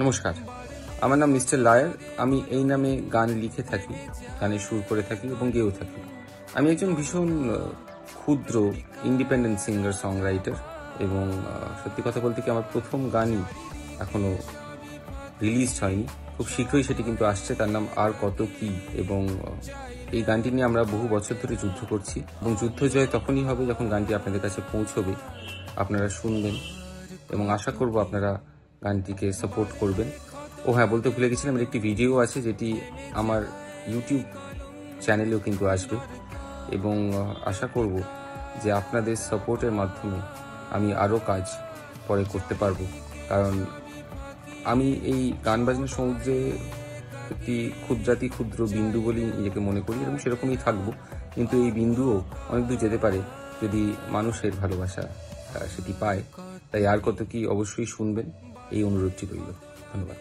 নমস্কার, আমার নাম মিস্টার লায়ার। আমি এই নামে গান লিখে থাকি, গানের সুর করে থাকি এবং গেয়েও থাকি। আমি একজন ভীষণ ক্ষুদ্র ইন্ডিপেন্ডেন্ট সিঙ্গার সং রাইটার এবং সত্যি কথা বলতে কি আমার প্রথম গানই এখনো রিলিজড হয়নি। খুব শীঘ্রই সেটি কিন্তু আসছে, তার নাম আর কত কি। এবং এই গানটি নিয়ে আমরা বহু বছর ধরে যুদ্ধ করছি এবং যুদ্ধ জয় তখনই হবে যখন গানটি আপনাদের কাছে পৌঁছবে, আপনারা শুনবেন এবং আশা করব আপনারা গানটিকে সাপোর্ট করবেন। ও হ্যাঁ, বলতে ভুলে গেছিলাম, এর একটি ভিডিও আছে যেটি আমার ইউটিউব চ্যানেলেও কিন্তু আসবে এবং আশা করব যে আপনাদের সাপোর্টের মাধ্যমে আমি আরও কাজ পরে করতে পারবো। কারণ আমি এই গান বাজনার সমুদ্রে একটি ক্ষুদ্র বিন্দু বলেই নিজেকে মনে করি এবং সেরকমই থাকবো। কিন্তু এই বিন্দুও অনেক দূর যেতে পারে যদি মানুষের ভালোবাসা সেটি পায়। তাই আর কত কি অবশ্যই শুনবেন, এই অনুরোধটি রইল। ধন্যবাদ।